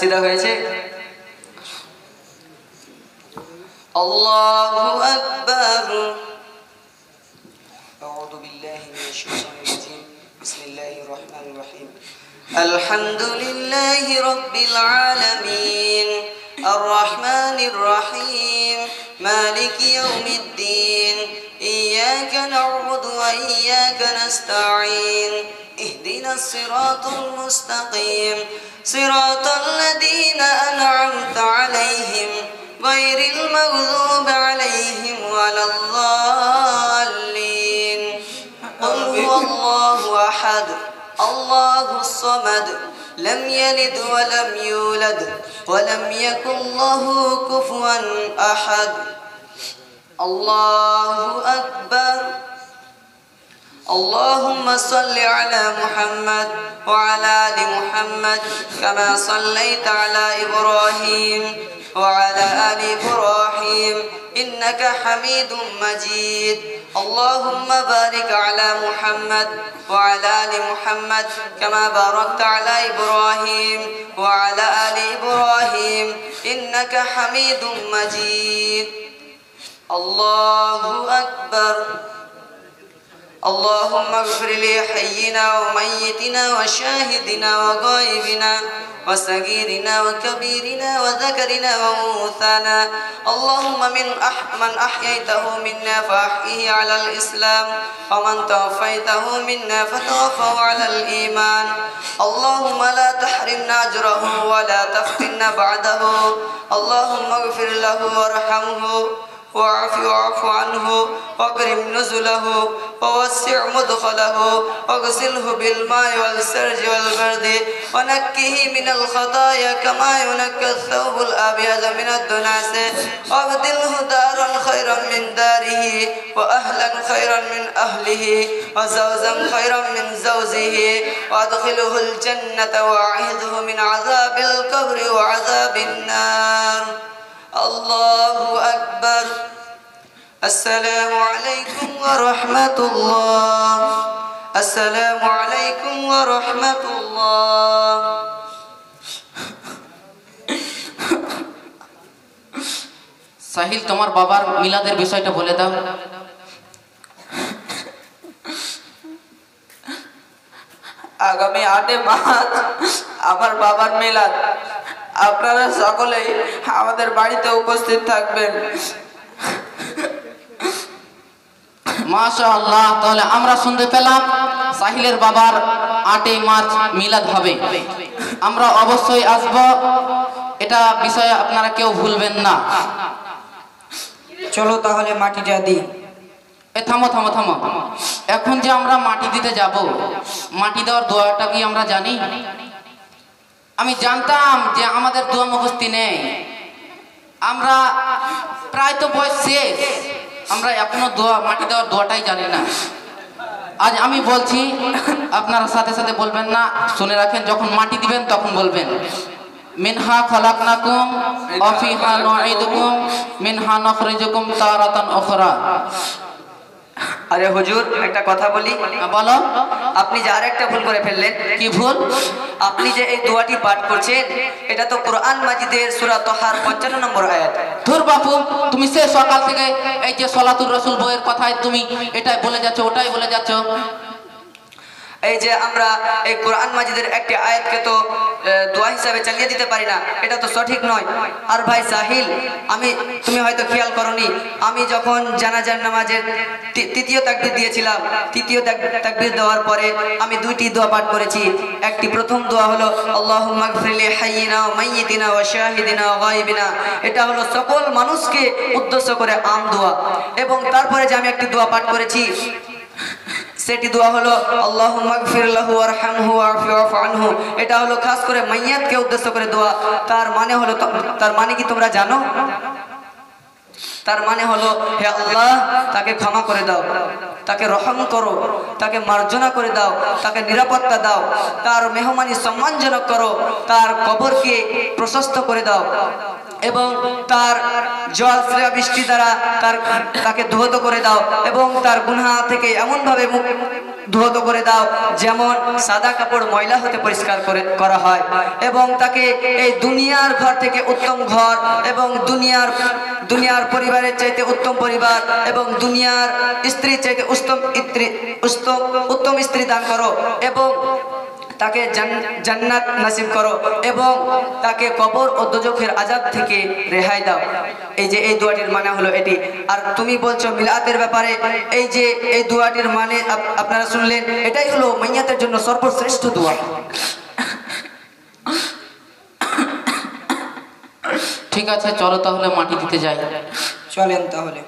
সিধা হয়েছে? আল্লাহু আকবার। আউযু বিল্লাহি মিনাশ শাইতানির রাজীম। বিসমিল্লাহির রহমানির রহিম। আলহামদুলিল্লাহি রাব্বিল আলামিন আর রহমানির রহিম মালিকি ইয়াউমিদ্দিন ইয়্যাকা না'বুদু ওয়া ইয়্যাকা নাস্তাঈন ইহদিনাস সিরাতাল মুস্তাকিম সিরাতাল লাযীনা আন'আমতা আলাইহিম গায়রিল মাগযুবি আলাইহিম ওয়ালাদ-দাল্লিন। কুল হুয়াল্লাহু আহাদ আল্লাহুস সামাদ লাম ইয়ালিদ ওয়া লাম ইউলাদ ওয়া লাম ইয়াকুল লাহু কুফুয়ান আহাদ। আল্লাহু আকবার। اللهم صل على محمد وعلى آل محمد كما صليت على إبراهيم وعلى آل إبراهيم إنك حميد مجيد. اللهم بارك على محمد وعلى آل محمد كما باركت على إبراهيم وعلى آل إبراهيم إنك حميد مجيد. الله أكبر. اللهم اغفر لحينا وميتنا وشاهدنا وغائبنا وصغيرنا وكبيرنا وذكرنا وأنثانا. اللهم من أحييته منا فأحيه على الإسلام ومن توفيته منا فتوفه على الإيمان. اللهم لا تحرمنا أجره ولا تفتنا بعده. اللهم اغفر له وارحمه واعف عنه واكرم نزله ووسع مدخله واغسله بالماء والثلج والبرد ونكه من الخطايا كما ينكى الثوب الأبيض من الدنس وابدله دارا خيرا من داره وأهلا خيرا من أهله وزوجا خيرا من زوجه وادخله الجنة وأعذه من عذاب القبر وعذاب النار. الله أكبر. السلام عليكم ورحمة الله. السلام عليكم ورحمة الله. সাহিল, তোমার বাবার মিলাদের বিষয়টা বলে দাও। আগামী 8 মার্চ আমার বাবার মিলাদ। আপনারা সকলেই আমাদের বাড়িতে উপস্থিত থাকবেন। মাশাআল্লাহ। তাহলে আমরা শুনতে পেলাম সাহিলের বাবার 8 মার্চ মিলাদ হবে। আমরা অবশ্যই আসব, এটা বিষয়ে আপনারা কেউ ভুলবেন না। চলো তাহলে মাটিটা দিই। থামো থামো থামো। এখন যে আমরা মাটি দিতে যাব, মাটি দেওয়ার দোয়াটা কি আমরা জানি? আমি জানতাম যে আমাদের দোয়া মুখস্থি নেই। আমরা প্রায় তো বয়স শেষ, আমরা এখনো দোয়া মাটি দেওয়ার দোয়াটাই জানি না। আজ আমি বলছি, আপনারা সাথে সাথে বলবেন না, শুনে রাখেন। যখন মাটি দিবেন তখন বলবেন মিনহা খলাকনাকুম ওয়া ফিহা নুঈদুকুম মিনহা নুখরিজুকুম তারাতান উখরা। আরে হুজুর, একটা কথা বলি। বলো। আপনি যে আরেকটা ভুল করে ফেললেন। কি ভুল? আপনি যে এই দোয়াটি পাঠ করছেন, এটা তো কোরআন মাজিদের সূরা তাহার 55 নম্বর আয়াত। ধুর বাপু, তুমি সে সকাল থেকে এই যে সলাতুর রাসূল বইয়ের কথায় তুমি এটাই বলে যাচ্ছ, ওটাই বলে যাচ্ছ। এই যে আমরা এই কোরআন মাজিদের একটি আয়াতকে তো দোয়া হিসাবে চালিয়ে দিতে পারি না, এটা তো সঠিক নয়। আর ভাই সাহিল, তুমি হয়তো খেয়াল করনি, আমি যখন জানাজার নামাজের তৃতীয় তাকবীর দিয়েছিলাম, তৃতীয় তাকবীর দেওয়ার পরে আমি 2টি দোয়া পাঠ করেছি। একটি প্রথম দোয়া হলো আল্লাহুম্মা গফির লি হাইয়িনা ওয়া মাইয়িতিনা ওয়া শাহিদিনা ওয়া গায়বিনা। এটা হলো সকল মানুষকে উদ্দেশ্য করে আম দোয়া। এবং তারপরে যে আমি একটি দোয়া পাঠ করেছি, সেটি দোয়া হলো আল্লাহুম্মা গফির লাহু ওয়ারহামহু ওয়া'ফু আনহু। এটা হলো খাস করে মাইয়াতকে উদ্দেশ্য করে দোয়া। তার মানে কি তোমরা জানো? তার মানে হলো, হে আল্লাহ, তাকে ক্ষমা করে দাও, তাকে রহম করো, তাকে মার্জনা করে দাও, তাকে নিরাপত্তা দাও, তার মেহমানি সম্মানজনক করো, তার কবরকে প্রশস্ত করে দাও। এবং তার জল শ্রেয়া বৃষ্টি দ্বারা তাকে ধৌত করে দাও এবং তার গুনাহ থেকে এমনভাবে ধৌত করে দাও যেমন সাদা কাপড় ময়লা হতে পরিষ্কার করা হয় এবং তাকে এই দুনিয়ার ঘর থেকে উত্তম ঘর এবং দুনিয়ার পরিবারের চাইতে উত্তম পরিবার এবং দুনিয়ার স্ত্রীর চাইতে উত্তম স্ত্রী দান করো এবং তাকে জান্নাত নসিব করো এবং তাকে কবর ও দোজখের আযাব থেকে রেহাই দাও। এই দোয়াটির মানে হলো এটি। আর তুমি বলছো মিলাদের ব্যাপারে, এই দোয়াটির মানে আপনারা শুনলেন, এটাই হলো মাইয়াতের জন্য সর্বশ্রেষ্ঠ দোয়া। ঠিক আছে, চলো তাহলে মাটি দিতে যাই। চলেন তাহলে।